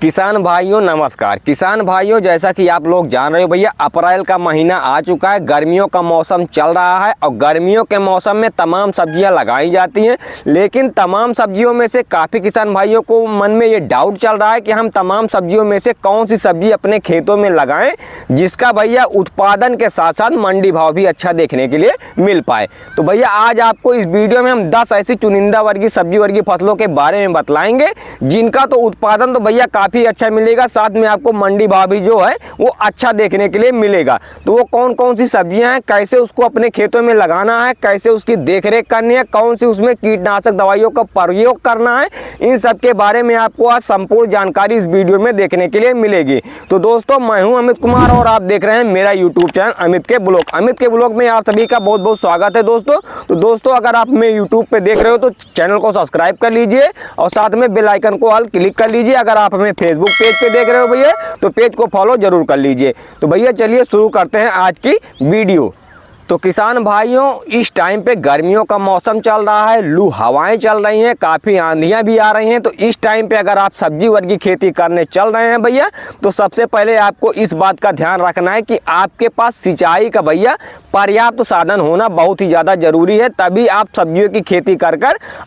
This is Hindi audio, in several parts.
किसान भाइयों नमस्कार। किसान भाइयों, जैसा कि आप लोग जान रहे हो भैया, अप्रैल का महीना आ चुका है, गर्मियों का मौसम चल रहा है और गर्मियों के मौसम में तमाम सब्जियां लगाई जाती हैं। लेकिन तमाम सब्जियों में से काफ़ी किसान भाइयों को मन में ये डाउट चल रहा है कि हम तमाम सब्जियों में से कौन सी सब्जी अपने खेतों में लगाएं जिसका भैया उत्पादन के साथ साथ मंडी भाव भी अच्छा देखने के लिए मिल पाए। तो भैया आज आपको इस वीडियो में हम 10 ऐसी चुनिंदा वर्गीय सब्जी वर्गीय फसलों के बारे में बतलाएंगे जिनका तो उत्पादन तो भैया काफ़ी अच्छा मिलेगा, साथ में आपको मंडी भाव भी जो है वो अच्छा देखने के लिए मिलेगा। तो वो कौन कौन सी सब्जियां हैं, कैसे उसको अपने खेतों में लगाना है, कैसे उसकी देखरेख करनी है, कौन सी उसमें कीटनाशक दवाइयों का प्रयोग करना है, इन सब के बारे में आपको आज संपूर्ण जानकारी इस वीडियो में देखने के लिए मिलेगी। तो दोस्तों, मैं हूं अमित कुमार और आप देख रहे हैं मेरा यूट्यूब चैनल अमित के ब्लॉग। अमित के ब्लॉग में आप सभी का बहुत बहुत स्वागत है दोस्तों। तो दोस्तों, अगर आप मेरे यूट्यूब पे देख रहे हो तो चैनल को सब्सक्राइब कर लीजिए और साथ में बेल आइकन को ऑल क्लिक कर लीजिए। अगर आप हमें फेसबुक पेज पे देख रहे हो भैया तो पेज को फॉलो जरूर कर लीजिए। तो भैया चलिए शुरू करते हैं आज की वीडियो। तो किसान भाइयों, इस टाइम पे गर्मियों का मौसम चल रहा है, लू हवाएं चल रही हैं, काफ़ी आंधियां भी आ रही हैं। तो इस टाइम पे अगर आप सब्जी वर्गीय खेती करने चल रहे हैं भैया, तो सबसे पहले आपको इस बात का ध्यान रखना है कि आपके पास सिंचाई का भैया पर्याप्त साधन होना बहुत ही ज़्यादा ज़रूरी है। तभी आप सब्जियों की खेती कर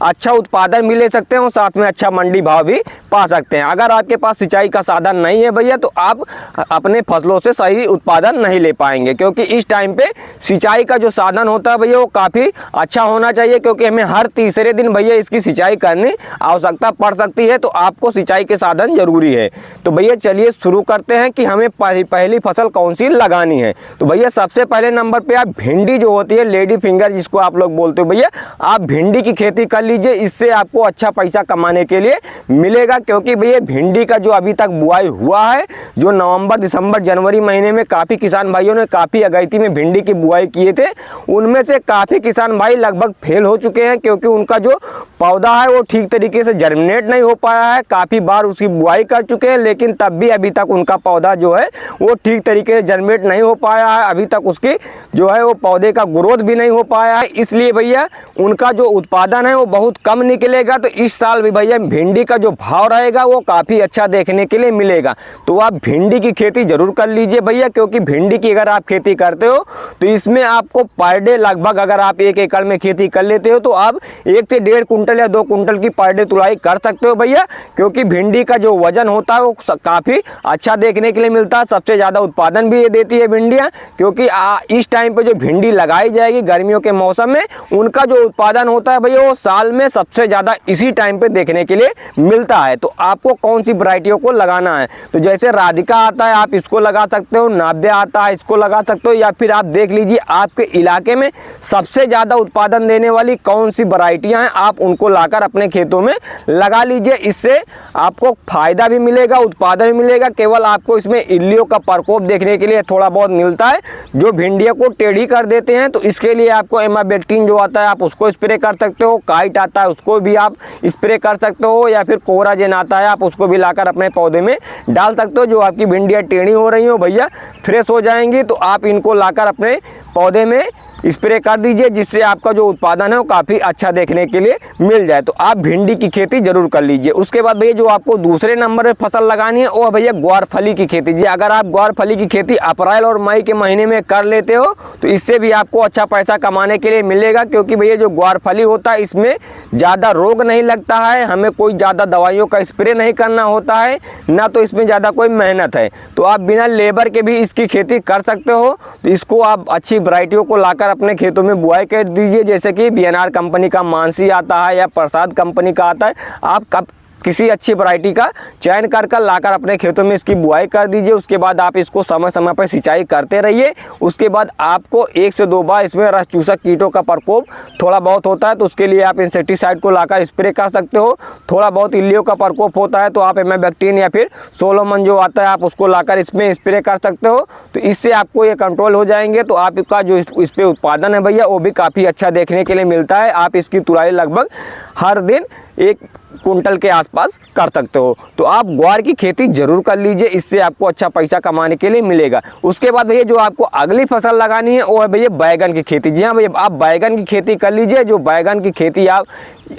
अच्छा उत्पादन भी ले सकते हैं और साथ में अच्छा मंडी भाव भी पा सकते हैं। अगर आपके पास सिंचाई का साधन नहीं है भैया तो आप अपने फसलों से सही उत्पादन नहीं ले पाएंगे, क्योंकि इस टाइम पे सिंचाई का जो साधन होता है भैया वो काफ़ी अच्छा होना चाहिए, क्योंकि हमें हर तीसरे दिन भैया इसकी सिंचाई करनी आवश्यकता पड़ सकती है। तो आपको सिंचाई के साधन जरूरी है। तो भैया चलिए शुरू करते हैं कि हमें पहली फसल कौन सी लगानी है। तो भैया सबसे पहले नंबर पे आप भिंडी जो होती है, लेडी फिंगर जिसको आप लोग बोलते हो भैया, आप भिंडी की खेती कर लीजिए। इससे आपको अच्छा पैसा कमाने के लिए मिलेगा, क्योंकि भैया भिंडी का जो अभी तक बुआई हुआ है, जो नवंबर दिसंबर जनवरी महीने में काफ़ी किसान भाइयों ने काफ़ी अगैती में भिंडी की बुआई किए थे, उनमें से काफ़ी किसान भाई लगभग फेल हो चुके हैं, क्योंकि उनका जो पौधा है वो ठीक तरीके से जर्मिनेट नहीं हो पाया है। काफ़ी बार उसकी बुआई कर चुके हैं, लेकिन तब भी अभी तक उनका पौधा जो है वो ठीक तरीके से जर्मिनेट नहीं हो पाया है। अभी तक उसकी जो है वो पौधे का ग्रोथ भी नहीं हो पाया है, इसलिए भैया उनका जो उत्पादन है वो बहुत कम निकलेगा। तो इस साल भी भैया भिंडी का जो भाव रहेगा वो काफ़ी अच्छा देखने के लिए मिलेगा। तो आप भिंडी की खेती जरूर कर लीजिए भैया, क्योंकि भिंडी की अगर आप खेती करते हो तो इसमें आपको पर डे लगभग, अगर आप 1 एकड़ में खेती कर लेते हो तो आप 1 से 1.5 कुंटल या 2 कुंटल की पर डे तुलाई कर सकते हो भैया, क्योंकि भिंडी का जो वजन होता है वो काफ़ी अच्छा देखने के लिए मिलता है। सबसे ज़्यादा उत्पादन भी ये देती है भिंडियाँ, क्योंकि इस टाइम पे जो भिंडी लगाई जाएगी गर्मियों के मौसम में, उनका जो उत्पादन होता है भैया वो साल में सबसे ज़्यादा इसी टाइम पे देखने के लिए मिलता है। तो आपको कौन सी वैरायटियों को लगाना है, तो जैसे राधिका आता है आप इसको लगा सकते हो, नाव्य आता है इसको लगा सकते हो, या फिर आप देख लीजिए आपके इलाके में सबसे ज़्यादा उत्पादन देने वाली कौन सी वैरायटियाँ हैं, आप उनको लाकर अपने खेतों में लगा लीजिए। इससे आपको फायदा भी मिलेगा, उत्पादन भी मिलेगा। केवल आपको इसमें इल्लियों का प्रकोप देखने के लिए थोड़ा बहुत मिलता है, जो भिंडियों को टेढ़ी कर देते हैं। तो इसके लिए आपको इमामेक्टिन जो आता है आप उसको स्प्रे कर सकते हो, काइट आता है उसको भी आप स्प्रे कर सकते हो, या फिर कोराजेन आता है आप उसको भी लाकर अपने पौधे में डाल सकते हो। जो आपकी भिंडियाँ टेढ़ी हो रही हो भैया, फ्रेश हो जाएंगी, तो आप इनको लाकर अपने पौधे में स्प्रे कर दीजिए, जिससे आपका जो उत्पादन है वो काफ़ी अच्छा देखने के लिए मिल जाए। तो आप भिंडी की खेती जरूर कर लीजिए। उसके बाद भैया जो आपको दूसरे नंबर पे फसल लगानी है वो भैया ग्वारफली की खेती। जी, अगर आप ग्वारफली की खेती अप्रैल और मई के महीने में कर लेते हो तो इससे भी आपको अच्छा पैसा कमाने के लिए मिलेगा, क्योंकि भैया जो ग्वारफली होता है इसमें ज़्यादा रोग नहीं लगता है, हमें कोई ज़्यादा दवाइयों का स्प्रे नहीं करना होता है, ना तो इसमें ज़्यादा कोई मेहनत है। तो आप बिना लेबर के भी इसकी खेती कर सकते हो। तो इसको आप अच्छी वैरायटियों को लाकर अपने खेतों में बुआई कर दीजिए, जैसे कि बीएनआर कंपनी का मानसी आता है या प्रसाद कंपनी का आता है। आप कब किसी अच्छी वैरायटी का चयन कर लाकर अपने खेतों में इसकी बुआई कर दीजिए। उसके बाद आप इसको समय समय पर सिंचाई करते रहिए। उसके बाद आपको 1 से 2 बार इसमें रस चूसक कीटों का प्रकोप थोड़ा बहुत होता है, तो उसके लिए आप इंसेक्टिसाइड को लाकर स्प्रे कर सकते हो। थोड़ा बहुत इल्लियों का प्रकोप होता है तो आप इमामेक्टिन या फिर सोलोमन जो आता है आप उसको लाकर इसमें स्प्रे कर सकते हो। तो इससे आपको ये कंट्रोल हो जाएंगे। तो आपका जो इस पे उत्पादन है भैया वो भी काफ़ी अच्छा देखने के लिए मिलता है। आप इसकी तुड़ाई लगभग हर दिन 1 कुंटल के आसपास कर सकते हो। तो आप ग्वार की खेती जरूर कर लीजिए, इससे आपको अच्छा पैसा कमाने के लिए मिलेगा। उसके बाद भैया जो आपको अगली फसल लगानी है वो है भैया बैगन की खेती। जी हाँ भैया, आप बैगन की खेती कर लीजिए। जो बैगन की खेती आप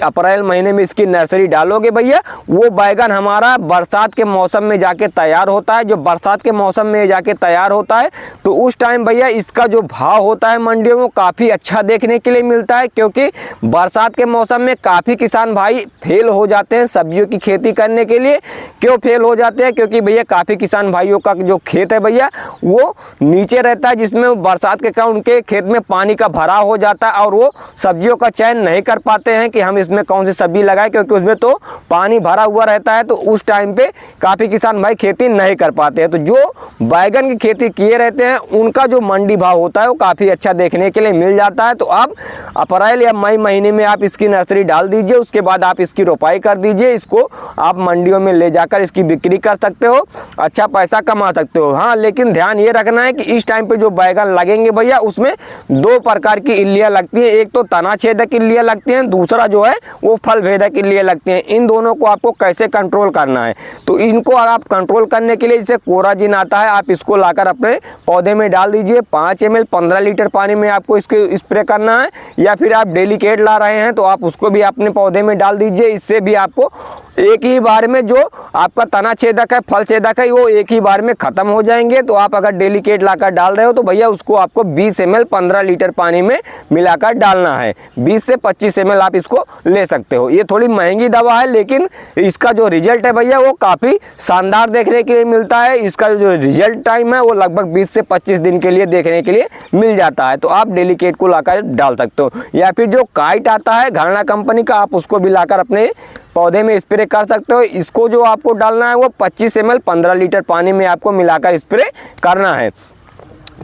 अप्रैल महीने में इसकी नर्सरी डालोगे भैया, वो बैगन हमारा बरसात के मौसम में जाके तैयार होता है। जो बरसात के मौसम में जाके तैयार होता है तो उस टाइम भैया इसका जो भाव होता है मंडियों में काफ़ी अच्छा देखने के लिए मिलता है, क्योंकि बरसात के मौसम में काफ़ी किसान भाई फेल हो जाते हैं सब्जियों की खेती करने के लिए। क्यों फेल हो जाते हैं? क्योंकि भैया काफ़ी किसान भाइयों का जो खेत है भैया वो नीचे रहता है, जिसमें बरसात के कारण उनके खेत में पानी का भराव हो जाता है और वो सब्जियों का चयन नहीं कर पाते हैं कि हम इसमें कौन सी सब्जी लगाएं, क्योंकि उसमें तो पानी भरा हुआ रहता है। तो उस टाइम पे काफ़ी किसान भाई खेती नहीं कर पाते हैं। तो जो बैगन की खेती किए रहते हैं उनका जो मंडी भाव होता है वो काफ़ी अच्छा देखने के लिए मिल जाता है। तो आप अप्रैल या मई महीने में आप इसकी नर्सरी डाल दीजिए, उसके बाद आप इसकी रोपाई कर दीजिए। इसको आप मंडियों में ले जाकर इसकी बिक्री कर सकते हो, अच्छा पैसा कमा सकते हो। हाँ, लेकिन ध्यान ये रखना है कि इस टाइम पे जो बैगन लगेंगे भैया उसमें दो प्रकार की इल्लियाँ लगती हैं। एक तो तना छेदक इल्लियाँ लगती हैं, दूसरा जो है वो फल भेदक इल्लियाँ लगती हैं। इन दोनों को आपको कैसे कंट्रोल करना है? तो इनको आप कंट्रोल करने के लिए जैसे कोराजिन आता है, आप इसको लाकर अपने पौधे में डाल दीजिए। 5 ml 15 लीटर पानी में आपको इसके स्प्रे करना है, या फिर आप डेलीकेट ला रहे हैं तो आप उसको भी अपने पौधे में डाल दीजिए। इससे भी आपको एक ही बार में जो आपका तना छेदक है, फल छेदक है, वो एक ही बार में ख़त्म हो जाएंगे। तो आप अगर डेलीकेट लाकर डाल रहे हो तो भैया उसको आपको 20 ml 15 लीटर पानी में मिलाकर डालना है। 20 से 25 ml आप इसको ले सकते हो। ये थोड़ी महंगी दवा है, लेकिन इसका जो रिजल्ट है भैया वो काफ़ी शानदार देखने के लिए मिलता है। इसका जो रिजल्ट टाइम है वो लगभग 20 से 25 दिन के लिए देखने के लिए मिल जाता है। तो आप डेलीकेट को लाकर डाल सकते हो, या फिर जो काइट आता है घराना कंपनी का, आप उसको भी लाकर अपने पौधे में स्प्रे कर सकते हो। इसको जो आपको डालना है वो 25 ml 15 लीटर पानी में आपको मिलाकर स्प्रे करना है।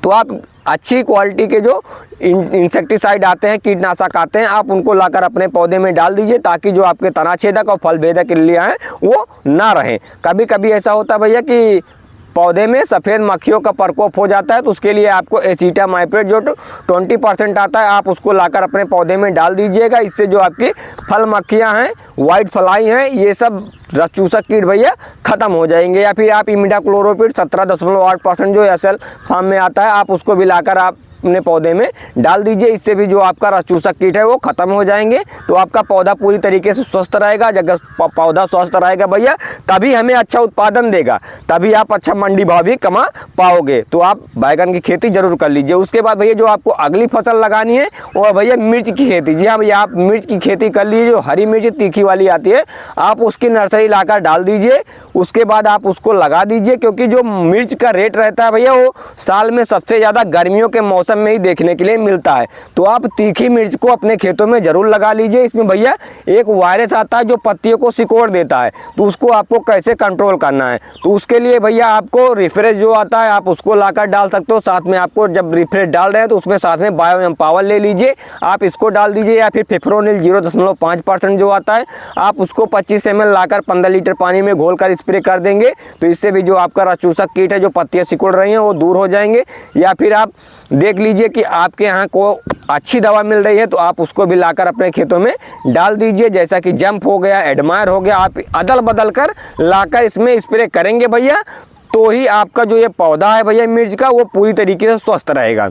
तो आप अच्छी क्वालिटी के जो इंसेक्टिसाइड आते हैं, कीटनाशक आते हैं, आप उनको लाकर अपने पौधे में डाल दीजिए, ताकि जो आपके तना छेदक और फल भेदक इल्लियाँ हैं वो ना रहें। कभी कभी ऐसा होता है भैया कि पौधे में सफ़ेद मक्खियों का प्रकोप हो जाता है, तो उसके लिए आपको एसिटामाइप्रिड जो 20% आता है, आप उसको लाकर अपने पौधे में डाल दीजिएगा। इससे जो आपकी फल मक्खियां हैं, वाइट फ्लाई हैं, ये सब रस चूसक कीट भैया ख़त्म हो जाएंगे। या फिर आप इमिडाक्लोरोपिड 17.8% जो एसएल फार्म में आता है, आप उसको भी लाकर आप अपने पौधे में डाल दीजिए। इससे भी जो आपका रस चूसक कीट है वो ख़त्म हो जाएंगे। तो आपका पौधा पूरी तरीके से स्वस्थ रहेगा। अगर पौधा स्वस्थ रहेगा भैया तभी हमें अच्छा उत्पादन देगा, तभी आप अच्छा मंडी भाव भी कमा पाओगे। तो आप बैगन की खेती जरूर कर लीजिए। उसके बाद भैया जो आपको अगली फसल लगानी है वो है भैया मिर्च की खेती। जी हाँ भैया, आप मिर्च की खेती कर लीजिए। जो हरी मिर्च तीखी वाली आती है, आप उसकी नर्सरी लाकर डाल दीजिए। उसके बाद आप उसको लगा दीजिए, क्योंकि जो मिर्च का रेट रहता है भैया वो साल में सबसे ज़्यादा गर्मियों के मौसम में ही देखने के लिए मिलता है। तो आप तीखी मिर्च को अपने खेतों में जरूर लगा लीजिए। इसमें भैया एक वायरस आता है जो पत्तियों को सिकोड़ देता है, तो उसको आपको कैसे कंट्रोल करना है? तो उसके लिए भैया आपको रिफ्रेश जो आता है आप उसको लाकर डाल सकते हो। साथ में आपको जब रिफ्रेश डाल रहे हैं तो उसमें साथ में बायो एम्पावर ले लीजिए, आप इसको डाल दीजिए। या फिर फिफ्रोनिल 0.5% जो आता है, आप उसको 25 ml लाकर 15 लीटर पानी में घोल कर स्प्रे कर देंगे। तो इससे भी जो आपका रस चूसक कीट है, जो पत्तियां सिकुड़ रही हैं, वो दूर हो जाएंगे। या फिर आप देख लीजिए कि आपके यहाँ को अच्छी दवा मिल रही है तो आप उसको भी लाकर अपने खेतों में डाल दीजिए। जैसा कि जंप हो गया, एडमायर हो गया, आप अदल बदल कर लाकर इसमें स्प्रे करेंगे भैया, तो ही आपका जो ये पौधा है भैया मिर्च का वो पूरी तरीके से स्वस्थ रहेगा।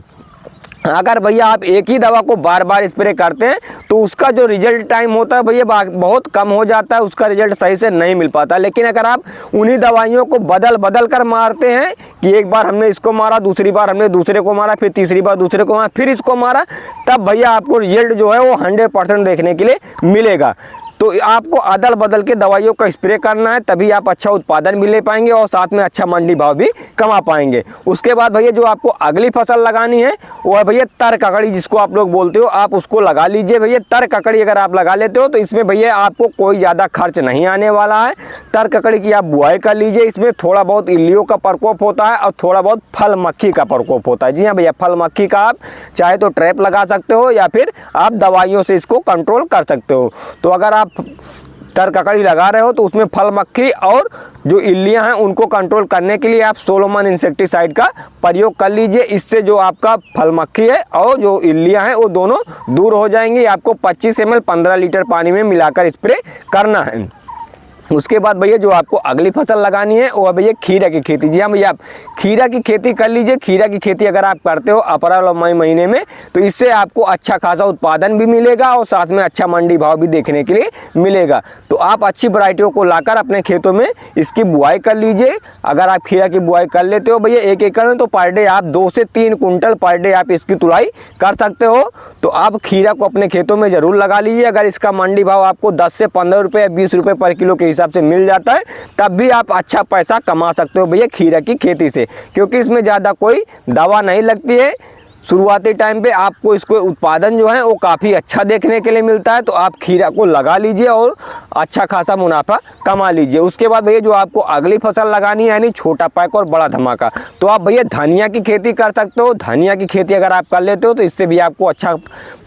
अगर भैया आप एक ही दवा को बार बार स्प्रे करते हैं तो उसका जो रिजल्ट टाइम होता है भैया बहुत कम हो जाता है, उसका रिजल्ट सही से नहीं मिल पाता। लेकिन अगर आप उन्हीं दवाइयों को बदल बदल कर मारते हैं कि एक बार हमने इसको मारा, दूसरी बार हमने दूसरे को मारा, फिर तीसरी बार दूसरे को मारा, फिर इसको मारा, तब भैया आपको रिजल्ट जो है वो 100% देखने के लिए मिलेगा। तो आपको अदल बदल के दवाइयों का स्प्रे करना है, तभी आप अच्छा उत्पादन भी ले पाएंगे और साथ में अच्छा मंडी भाव भी कमा पाएंगे। उसके बाद भैया जो आपको अगली फसल लगानी है वो है भैया तर ककड़ी, जिसको आप लोग बोलते हो, आप उसको लगा लीजिए भैया। तर ककड़ी अगर आप लगा लेते हो तो इसमें भैया आपको कोई ज़्यादा खर्च नहीं आने वाला है। तर ककड़ी की आप बुआई कर लीजिए। इसमें थोड़ा बहुत इल्लियों का प्रकोप होता है और थोड़ा बहुत फल मक्खी का प्रकोप होता है। जी हाँ भैया, फल मक्खी का आप चाहे तो ट्रैप लगा सकते हो या फिर आप दवाइयों से इसको कंट्रोल कर सकते हो। तो अगर आप तर ककड़ी लगा रहे हो तो उसमें फल मक्खी और जो इल्लियां हैं उनको कंट्रोल करने के लिए आप सोलोमन इंसेक्टिसाइड का प्रयोग कर लीजिए। इससे जो आपका फल मक्खी है और जो इल्लियां हैं वो दोनों दूर हो जाएंगी। आपको 25 ml 15 लीटर पानी में मिलाकर स्प्रे करना है। उसके बाद भैया जो आपको अगली फसल लगानी है वो है भैया खीरा की खेती। जी हाँ भैया, आप खीरा की खेती कर लीजिए। खीरा की खेती अगर आप करते हो अप्रैल और मई महीने में, तो इससे आपको अच्छा खासा उत्पादन भी मिलेगा और साथ में अच्छा मंडी भाव भी देखने के लिए मिलेगा। तो आप अच्छी वैरायटियों को लाकर अपने खेतों में इसकी बुआई कर लीजिए। अगर आप खीरा की बुआई कर लेते हो भैया 1 एकड़ में, तो पर डे आप 2 से 3 कुंटल पर डे आप इसकी तुलाई कर सकते हो। तो आप खीरा को अपने खेतों में ज़रूर लगा लीजिए। अगर इसका मंडी भाव आपको 10 से 15 रुपये या 20 रुपये पर किलो के हिसाब से मिल जाता है, तब भी आप अच्छा पैसा कमा सकते हो भैया खीरा की खेती से, क्योंकि इसमें ज़्यादा कोई दवा नहीं लगती है। शुरुआती टाइम पे आपको इसको उत्पादन जो है वो काफ़ी अच्छा देखने के लिए मिलता है। तो आप खीरा को लगा लीजिए और अच्छा खासा मुनाफा कमा लीजिए। उसके बाद भैया जो आपको अगली फसल लगानी है यानी छोटा पैक और बड़ा धमाका, तो आप भैया धनिया की खेती कर सकते हो। धनिया की खेती अगर आप कर लेते हो तो इससे भी आपको अच्छा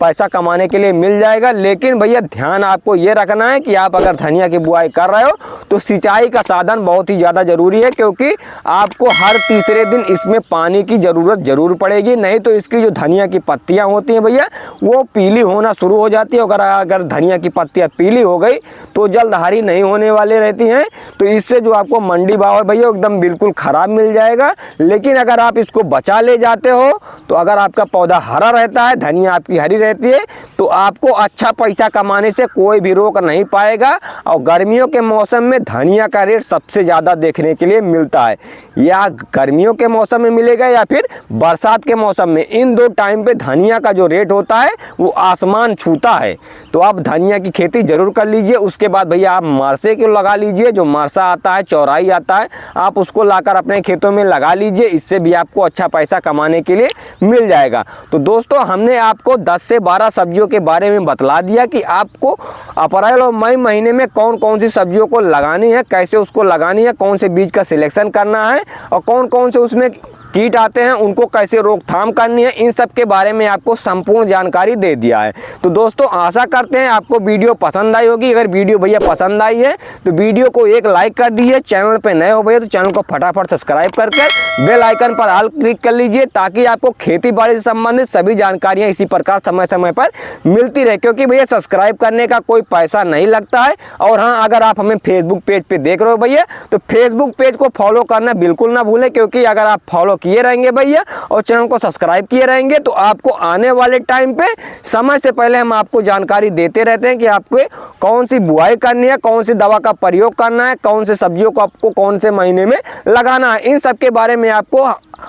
पैसा कमाने के लिए मिल जाएगा। लेकिन भैया ध्यान आपको ये रखना है कि आप अगर धनिया की बुआई कर रहे हो तो सिंचाई का साधन बहुत ही ज़्यादा ज़रूरी है, क्योंकि आपको हर तीसरे दिन इसमें पानी की ज़रूरत ज़रूर पड़ेगी। नहीं तो इसकी जो धनिया की पत्तियां होती हैं भैया वो पीली होना शुरू हो जाती है। अगर धनिया की पत्तियां पीली हो गई तो जल्द हरी नहीं होने वाली रहती हैं। तो इससे जो आपको मंडी भाव है भैया एकदम बिल्कुल ख़राब मिल जाएगा। लेकिन अगर आप इसको बचा ले जाते हो, तो अगर आपका पौधा हरा रहता है, धनिया आपकी हरी रहती है, तो आपको अच्छा पैसा कमाने से कोई भी रोक नहीं पाएगा। और गर्मियों के मौसम में धनिया का रेट सबसे ज़्यादा देखने के लिए मिलता है। या गर्मियों के मौसम में मिलेगा या फिर बरसात के मौसम में, इन 2 टाइम पे धनिया का जो रेट होता है वो आसमान छूता है। तो आप धनिया की खेती जरूर कर लीजिए। उसके बाद भैया आप मरसे को लगा लीजिए। जो मरसा आता है, चौराई आता है, आप उसको लाकर अपने खेतों में लगा लीजिए। इससे भी आपको अच्छा पैसा कमाने के लिए मिल जाएगा। तो दोस्तों हमने आपको 10 से 12 सब्जियों के बारे में बतला दिया कि आपको अप्रैल और मई महीने में कौन कौन सी सब्जियों को लगानी है, कैसे उसको लगानी है, कौन से बीज का सिलेक्शन करना है और कौन कौन से उसमें कीट आते हैं उनको कैसे रोकथाम करनी है, इन सब के बारे में आपको संपूर्ण जानकारी दे दिया है। तो दोस्तों आशा करते हैं आपको वीडियो पसंद आई होगी। अगर वीडियो भैया पसंद आई है तो वीडियो को एक लाइक कर दीजिए। चैनल पे नए हो भैया तो चैनल को फटाफट सब्सक्राइब करके बेल आइकन पर ऑल क्लिक कर लीजिए, ताकि आपको खेती बाड़ी से संबंधित सभी जानकारियाँ इसी प्रकार समय समय पर मिलती रहे। क्योंकि भैया सब्सक्राइब करने का कोई पैसा नहीं लगता है। और हाँ, अगर आप हमें फेसबुक पेज पे देख रहे हो भैया तो फेसबुक पेज को फॉलो करना बिल्कुल ना भूलें, क्योंकि अगर आप फॉलो किए रहेंगे भैया और चैनल को सब्सक्राइब किए रहेंगे तो आपको आने वाले टाइम पे समय से पहले हम आपको जानकारी देते रहते हैं कि आपको कौन सी बुआई करनी है, कौन सी दवा का प्रयोग करना है, कौन से सब्जियों को आपको कौन से महीने में लगाना है। इन सब के बारे में आपको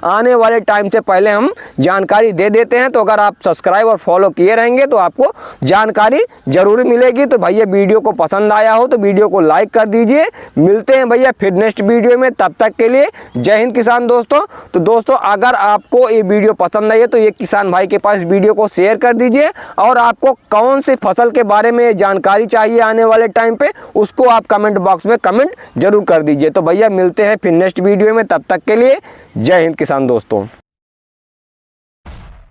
आने वाले टाइम से पहले हम जानकारी दे देते हैं। तो अगर आप सब्सक्राइब और फॉलो किए रहेंगे तो आपको जानकारी जरूर मिलेगी। तो भैया वीडियो को पसंद आया हो तो वीडियो को लाइक कर दीजिए। मिलते हैं भैया फिर नेक्स्ट वीडियो में, तब तक के लिए जय हिंद किसान दोस्तों। तो दोस्तों अगर आपको ये वीडियो पसंद आई है तो ये किसान भाई के पास वीडियो को शेयर कर दीजिए। और आपको कौन सी फसल के बारे में जानकारी चाहिए आने वाले टाइम पे, उसको आप कमेंट बॉक्स में कमेंट जरूर कर दीजिए। तो भैया मिलते हैं फिर नेक्स्ट वीडियो में, तब तक के लिए जय हिंद किसान दोस्तों।